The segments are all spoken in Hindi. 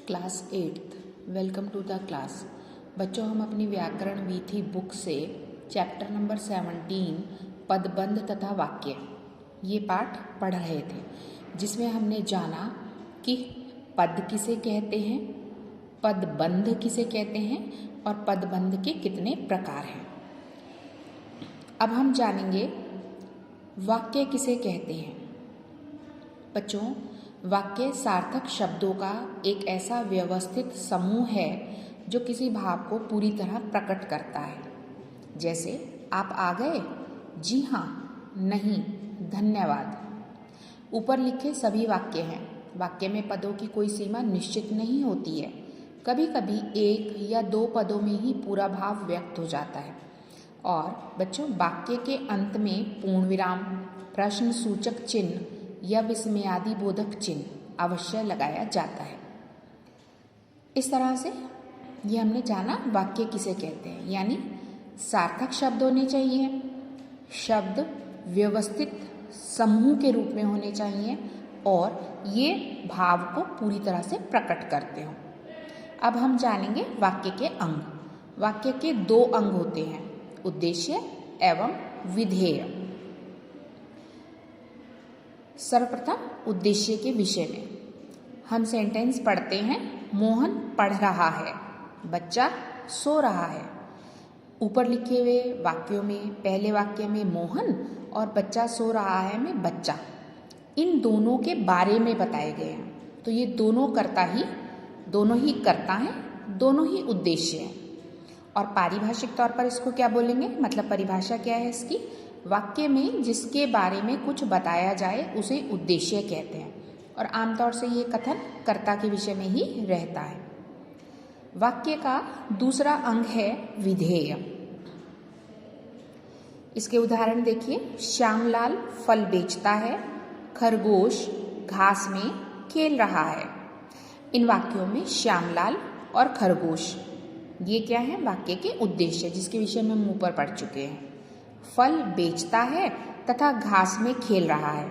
Class 8th welcome to the class. बच्चों, हम अपनी व्याकरण वीथी बुक से चैप्टर नंबर 17 पदबंध तथा वाक्य ये पाठ पढ़ रहे थे, जिसमें हमने जाना कि पद किसे कहते हैं, पदबंध किसे कहते हैं और पदबंध के कितने प्रकार हैं। अब हम जानेंगे वाक्य किसे कहते हैं। बच्चों, वाक्य सार्थक शब्दों का एक ऐसा व्यवस्थित समूह है जो किसी भाव को पूरी तरह प्रकट करता है। जैसे आप आ गए, जी हाँ, नहीं, धन्यवाद। ऊपर लिखे सभी वाक्य हैं। वाक्य में पदों की कोई सीमा निश्चित नहीं होती है। कभी कभी एक या दो पदों में ही पूरा भाव व्यक्त हो जाता है। और बच्चों, वाक्य के अंत में पूर्ण विराम, प्रश्न सूचक चिन्ह या विस्मयादि बोधक चिन्ह अवश्य लगाया जाता है। इस तरह से ये हमने जाना वाक्य किसे कहते हैं, यानी सार्थक शब्द होने चाहिए, शब्द व्यवस्थित समूह के रूप में होने चाहिए और ये भाव को पूरी तरह से प्रकट करते हो। अब हम जानेंगे वाक्य के अंग। वाक्य के दो अंग होते हैं, उद्देश्य एवं विधेय। सर्वप्रथम उद्देश्य के विषय में हम सेंटेंस पढ़ते हैं। मोहन पढ़ रहा है, बच्चा सो रहा है। ऊपर लिखे हुए वाक्यों में पहले वाक्य में मोहन और बच्चा सो रहा है में बच्चा, इन दोनों के बारे में बताए गए हैं। तो ये दोनों ही करता है, दोनों ही उद्देश्य हैं। और पारिभाषिक तौर पर इसको क्या बोलेंगे, मतलब परिभाषा क्या है इसकी, वाक्य में जिसके बारे में कुछ बताया जाए उसे उद्देश्य कहते हैं। और आमतौर से ये कथन कर्ता के विषय में ही रहता है। वाक्य का दूसरा अंग है विधेय। इसके उदाहरण देखिए। श्यामलाल फल बेचता है, खरगोश घास में खेल रहा है। इन वाक्यों में श्यामलाल और खरगोश ये क्या है, वाक्य के उद्देश्य, जिसके विषय में हम ऊपर पढ़ चुके हैं। फल बेचता है तथा घास में खेल रहा है,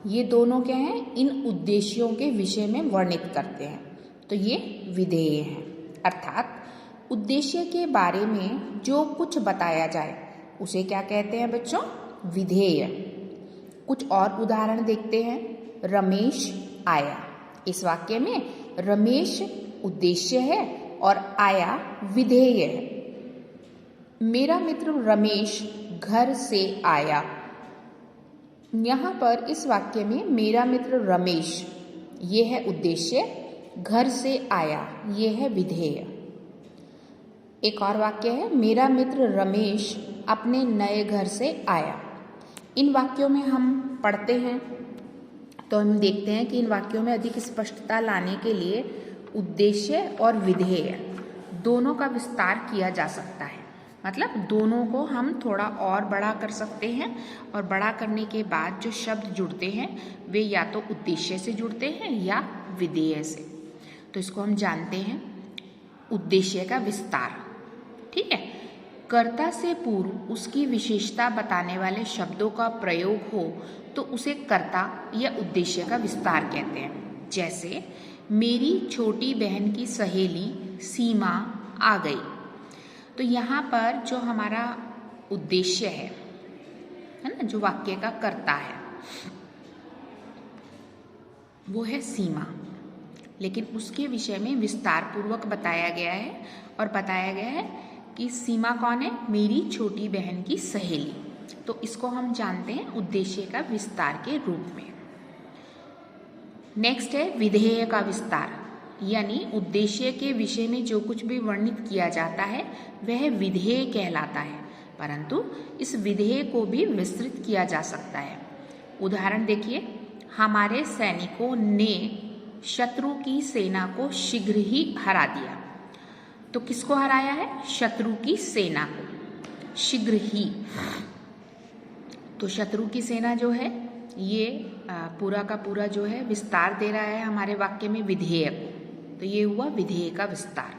ये दोनों क्या हैं, इन उद्देश्यों के विषय में वर्णित करते हैं। तो ये विधेय हैं, अर्थात उद्देश्य के बारे में जो कुछ बताया जाए उसे क्या कहते हैं बच्चों, विधेय। कुछ और उदाहरण देखते हैं। रमेश आया। इस वाक्य में रमेश उद्देश्य है और आया विधेय है। मेरा मित्र रमेश घर से आया। यहाँ पर इस वाक्य में मेरा मित्र रमेश ये है उद्देश्य, घर से आया ये है विधेय। एक और वाक्य है, मेरा मित्र रमेश अपने नए घर से आया। इन वाक्यों में हम पढ़ते हैं तो हम देखते हैं कि इन वाक्यों में अधिक स्पष्टता लाने के लिए उद्देश्य और विधेय दोनों का विस्तार किया जा सकता है। मतलब दोनों को हम थोड़ा और बड़ा कर सकते हैं और बड़ा करने के बाद जो शब्द जुड़ते हैं वे या तो उद्देश्य से जुड़ते हैं या विधेय से। तो इसको हम जानते हैं उद्देश्य का विस्तार। ठीक है। कर्ता से पूर्व उसकी विशेषता बताने वाले शब्दों का प्रयोग हो तो उसे कर्ता या उद्देश्य का विस्तार कहते हैं। जैसे मेरी छोटी बहन की सहेली सीमा आ गई। तो यहाँ पर जो हमारा उद्देश्य है ना, जो वाक्य का कर्ता है वो है सीमा, लेकिन उसके विषय में विस्तार पूर्वक बताया गया है और बताया गया है कि सीमा कौन है, मेरी छोटी बहन की सहेली। तो इसको हम जानते हैं उद्देश्य का विस्तार के रूप में। नेक्स्ट है विधेय का विस्तार, यानी उद्देश्य के विषय में जो कुछ भी वर्णित किया जाता है वह विधेय कहलाता है, परंतु इस विधेय को भी विस्तृत किया जा सकता है। उदाहरण देखिए। हमारे सैनिकों ने शत्रु की सेना को शीघ्र ही हरा दिया। तो किसको हराया है, शत्रु की सेना को, शीघ्र ही। तो शत्रु की सेना जो है ये पूरा का पूरा जो है विस्तार दे रहा है हमारे वाक्य में विधेय को। तो ये हुआ विधेय का विस्तार।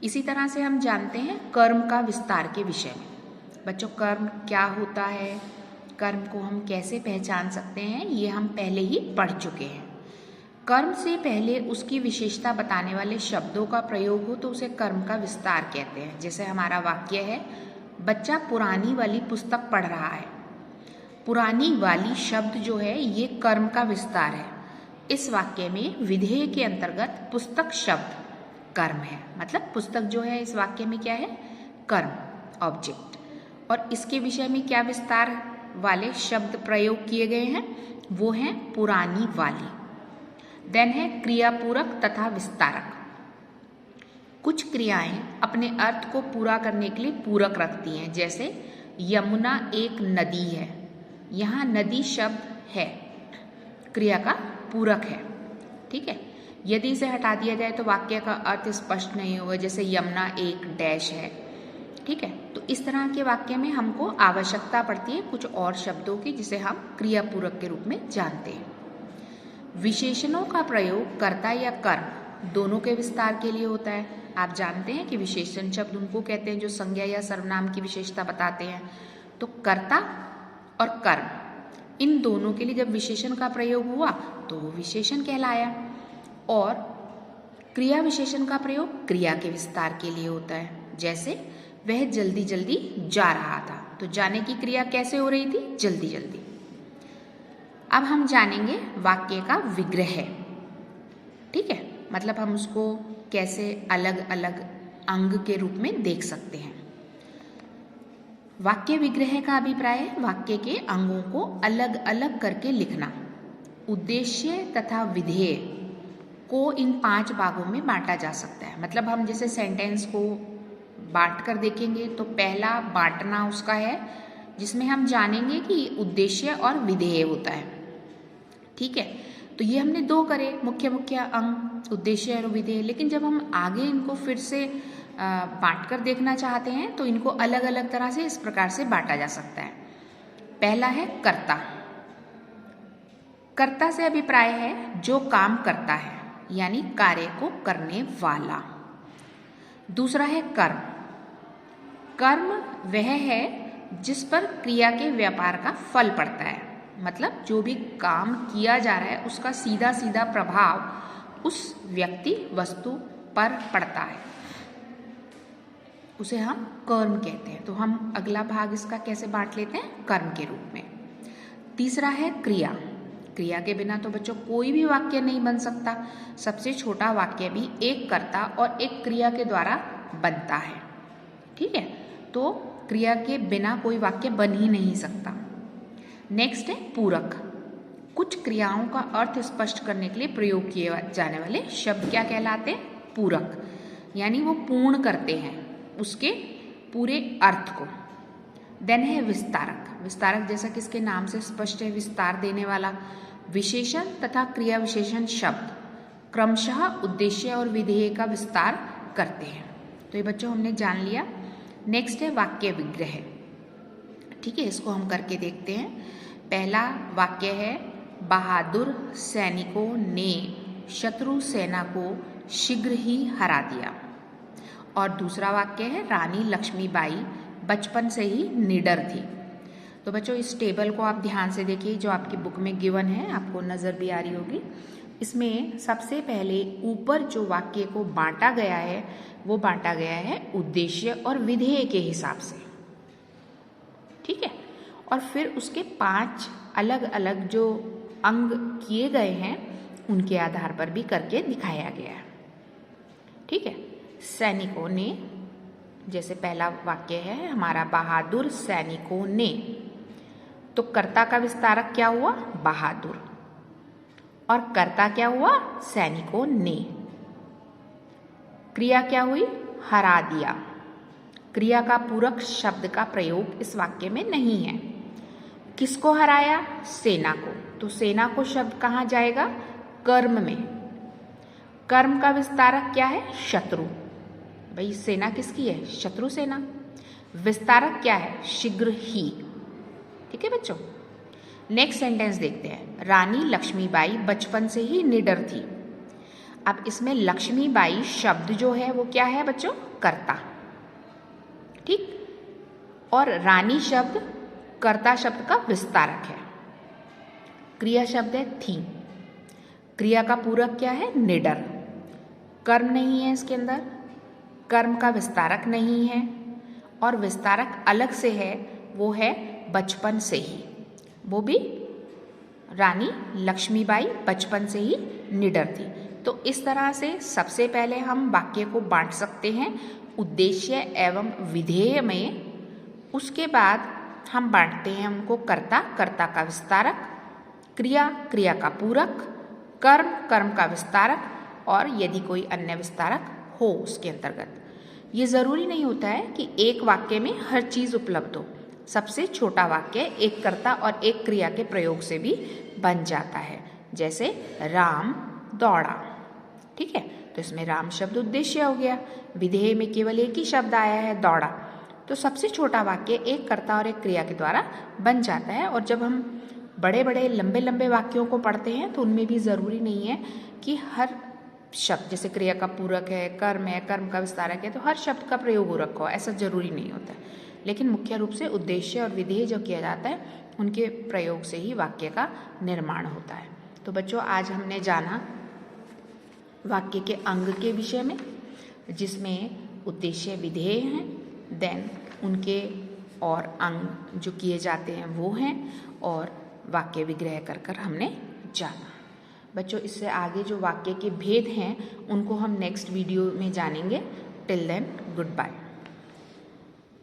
इसी तरह से हम जानते हैं कर्म का विस्तार के विषय में। बच्चों, कर्म क्या होता है, कर्म को हम कैसे पहचान सकते हैं, ये हम पहले ही पढ़ चुके हैं। कर्म से पहले उसकी विशेषता बताने वाले शब्दों का प्रयोग हो तो उसे कर्म का विस्तार कहते हैं। जैसे हमारा वाक्य है, बच्चा पुरानी वाली पुस्तक पढ़ रहा है। पुरानी वाली शब्द जो है ये कर्म का विस्तार है। इस वाक्य में विधेय के अंतर्गत पुस्तक शब्द कर्म है, मतलब पुस्तक जो है इस वाक्य में क्या है, कर्म, ऑब्जेक्ट। और इसके विषय में क्या विस्तार वाले शब्द प्रयोग किए गए हैं, वो हैं पुरानी वाली। देन है क्रियापूरक तथा विस्तारक। कुछ क्रियाएं अपने अर्थ को पूरा करने के लिए पूरक रखती हैं। जैसे यमुना एक नदी है, यहाँ नदी शब्द है, क्रिया का पूरक है। ठीक है, यदि इसे हटा दिया जाए तो वाक्य का अर्थ स्पष्ट नहीं होगा। जैसे यमुना एक डैश है। ठीक है, तो इस तरह के वाक्य में हमको आवश्यकता पड़ती है कुछ और शब्दों की, जिसे हम क्रियापूरक के रूप में जानते हैं। विशेषणों का प्रयोग कर्ता या कर्म दोनों के विस्तार के लिए होता है। आप जानते हैं कि विशेषण शब्द उनको कहते हैं जो संज्ञा या सर्वनाम की विशेषता बताते हैं। तो कर्ता और कर्म इन दोनों के लिए जब विशेषण का प्रयोग हुआ तो वो विशेषण कहलाया। और क्रिया विशेषण का प्रयोग क्रिया के विस्तार के लिए होता है। जैसे वह जल्दी जल्दी जा रहा था, तो जाने की क्रिया कैसे हो रही थी, जल्दी जल्दी। अब हम जानेंगे वाक्य का विग्रह। ठीक है, मतलब हम उसको कैसे अलग अलग अंग के रूप में देख सकते हैं। वाक्य विग्रह का अभिप्राय है वाक्य के अंगों को अलग अलग करके लिखना। उद्देश्य तथा विधेय को इन 5 भागों में बांटा जा सकता है। मतलब हम जैसे सेंटेंस को बांट कर देखेंगे तो पहला बांटना उसका है जिसमें हम जानेंगे कि उद्देश्य और विधेय होता है। ठीक है, तो ये हमने 2 करे, मुख्य मुख्य अंग उद्देश्य और विधेय। लेकिन जब हम आगे इनको फिर से बांट कर देखना चाहते हैं तो इनको अलग अलग तरह से इस प्रकार से बांटा जा सकता है। पहला है कर्ता। कर्ता से अभिप्राय है जो काम करता है, यानी कार्य को करने वाला। दूसरा है कर्म। कर्म वह है जिस पर क्रिया के व्यापार का फल पड़ता है, मतलब जो भी काम किया जा रहा है उसका सीधा सीधा प्रभाव उस व्यक्ति वस्तु पर पड़ता है, उसे हम कर्म कहते हैं। तो हम अगला भाग इसका कैसे बांट लेते हैं, कर्म के रूप में। तीसरा है क्रिया। क्रिया के बिना तो बच्चों कोई भी वाक्य नहीं बन सकता। सबसे छोटा वाक्य भी एक कर्ता और एक क्रिया के द्वारा बनता है। ठीक है, तो क्रिया के बिना कोई वाक्य बन ही नहीं सकता। नेक्स्ट है पूरक। कुछ क्रियाओं का अर्थ स्पष्ट करने के लिए प्रयोग किए जाने वाले शब्द क्या कहलाते हैं, पूरक, यानी वो पूर्ण करते हैं उसके पूरे अर्थ को। देन है विस्तारक। विस्तारक जैसा कि इसके नाम से स्पष्ट है, विस्तार देने वाला। विशेषण तथा क्रिया विशेषण शब्द क्रमशः उद्देश्य और विधेय का विस्तार करते हैं। तो ये बच्चों हमने जान लिया। नेक्स्ट है वाक्य विग्रह। ठीक है, इसको हम करके देखते हैं। पहला वाक्य है, बहादुर सैनिकों ने शत्रु सेना को शीघ्र ही हरा दिया। और दूसरा वाक्य है, रानी लक्ष्मीबाई बचपन से ही निडर थी। तो बच्चों इस टेबल को आप ध्यान से देखिए जो आपकी बुक में गिवन है, आपको नज़र भी आ रही होगी। इसमें सबसे पहले ऊपर जो वाक्य को बांटा गया है वो बांटा गया है उद्देश्य और विधेय के हिसाब से। ठीक है, और फिर उसके 5 अलग अलग जो अंग किए गए हैं उनके आधार पर भी करके दिखाया गया है। ठीक है, सैनिकों ने, जैसे पहला वाक्य है हमारा, बहादुर सैनिकों ने, तो कर्ता का विस्तारक क्या हुआ, बहादुर, और कर्ता क्या हुआ, सैनिकों ने। क्रिया क्या हुई, हरा दिया। क्रिया का पूरक शब्द का प्रयोग इस वाक्य में नहीं है। किसको हराया, सेना को, तो सेना को शब्द कहाँ जाएगा, कर्म में। कर्म का विस्तारक क्या है, शत्रु। भाई सेना किसकी है, शत्रु सेना। विस्तारक क्या है, शीघ्र ही। ठीक है बच्चों, नेक्स्ट सेंटेंस देखते हैं। रानी लक्ष्मीबाई बचपन से ही निडर थी। अब इसमें लक्ष्मीबाई शब्द जो है वो क्या है बच्चों, कर्ता। ठीक, और रानी शब्द कर्ता शब्द का विस्तारक है। क्रिया शब्द है थी। क्रिया का पूरक क्या है? निडर। कर्म नहीं है इसके अंदर, कर्म का विस्तारक नहीं है, और विस्तारक अलग से है, वो है बचपन से ही। वो भी रानी लक्ष्मीबाई बचपन से ही निडर थी। तो इस तरह से सबसे पहले हम वाक्य को बांट सकते हैं उद्देश्य एवं विधेय में। उसके बाद हम बांटते हैं उनको कर्ता, कर्ता का विस्तारक, क्रिया, क्रिया का पूरक, कर्म, कर्म का विस्तारक, और यदि कोई अन्य विस्तारक हो उसके अंतर्गत। ये ज़रूरी नहीं होता है कि एक वाक्य में हर चीज़ उपलब्ध हो। सबसे छोटा वाक्य एक कर्ता और एक क्रिया के प्रयोग से भी बन जाता है, जैसे राम दौड़ा। ठीक है, तो इसमें राम शब्द उद्देश्य हो गया, विधेय में केवल एक ही शब्द आया है दौड़ा। तो सबसे छोटा वाक्य एक कर्ता और एक क्रिया के द्वारा बन जाता है। और जब हम बड़े बड़े लंबे लंबे वाक्यों को पढ़ते हैं तो उनमें भी ज़रूरी नहीं है कि हर शब्द, जैसे क्रिया का पूरक है, कर्म का विस्तारक है, तो हर शब्द का प्रयोग हो रखा हो, ऐसा जरूरी नहीं होता है। लेकिन मुख्य रूप से उद्देश्य और विधेय जो किया जाता है उनके प्रयोग से ही वाक्य का निर्माण होता है। तो बच्चों, आज हमने जाना वाक्य के अंग के विषय में, जिसमें उद्देश्य विधेय हैं, देन उनके और अंग जो किए जाते हैं वो हैं, और वाक्य विग्रह कर कर हमने जाना। बच्चों, इससे आगे जो वाक्य के भेद हैं उनको हम नेक्स्ट वीडियो में जानेंगे। Till then, good bye.